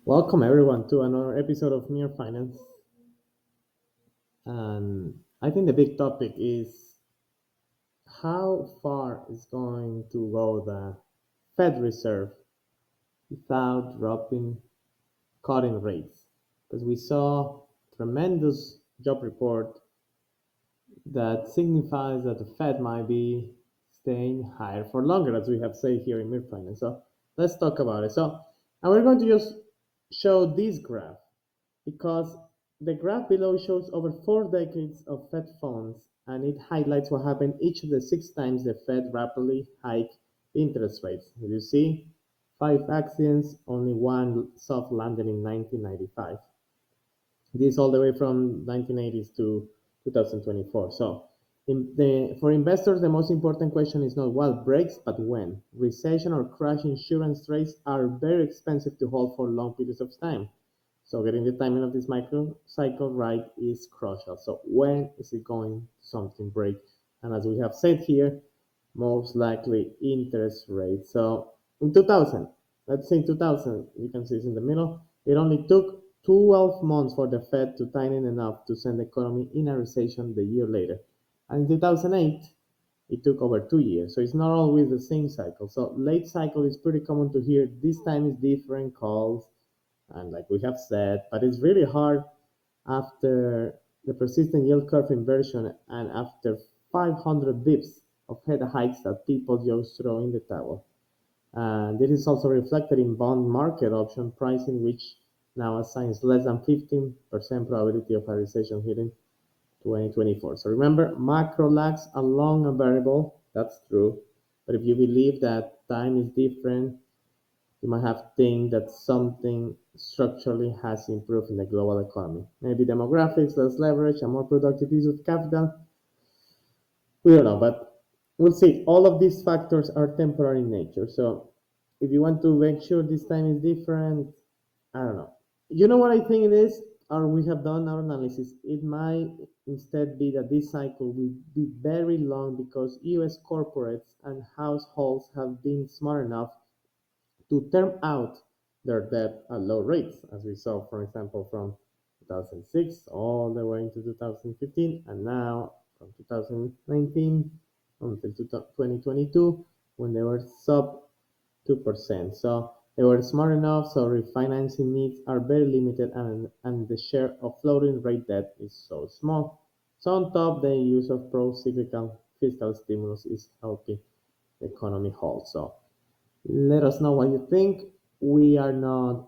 Welcome everyone to another episode of Mere Finance. And I think the big topic is how far is going to go the Fed Reserve without dropping cutting rates. Because we saw tremendous job report that signifies that the Fed might be staying higher for longer, as we have said here in Mere Finance. So let's talk about it. And we're going to just show this graph because the graph below shows over 4 decades of Fed funds and it highlights what happened each of the 6 times the Fed rapidly hiked interest rates. As you see, 5 accidents, only one soft landing in 1995. This all the way from 1980s to 2024. For investors, the most important question is not what breaks, but when. Recession or crash insurance rates are very expensive to hold for long periods of time. So getting the timing of this micro cycle right is crucial. So when is it going something break? And as we have said here, most likely interest rate. So in 2000, let's say in 2000, you can see it's in the middle. It only took 12 months for the Fed to tighten enough to send the economy in a recession the year later. And in 2008, it took over 2 years. So it's not always the same cycle. So late cycle is pretty common to hear. This time is different calls and like we have said, but it's really hard after the persistent yield curve inversion and after 500 bips of head hikes that people just throw in the towel. And this is also reflected in bond market option pricing, which now assigns less than 15% probability of a recession hitting 2024. So remember, macro lags are long and variable. That's true. But if you believe that time is different, you might have think that something structurally has improved in the global economy. Maybe demographics, less leverage, and more productive use of capital. We don't know, but we'll see. All of these factors are temporary in nature. So if you want to make sure this time is different, I don't know. You know what I think it is? Or we have done our analysis. It might instead be that this cycle will be very long because US corporates and households have been smart enough to term out their debt at low rates, as we saw, for example, from 2006 all the way into 2015, and now from 2019 until 2022, when they were sub 2%. So they were smart enough, so refinancing needs are very limited, and the share of floating rate debt is so small. So on top, the use of pro-cyclical fiscal stimulus is helping the economy hold. So let us know what you think. We are not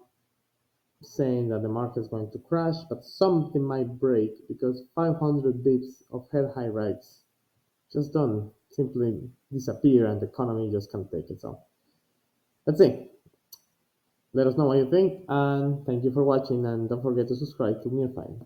saying that the market is going to crash, but something might break because 500 bips of head high rates just don't simply disappear and the economy just can't take it. So let's see. Let us know what you think and thank you for watching and don't forget to subscribe to Nearfine.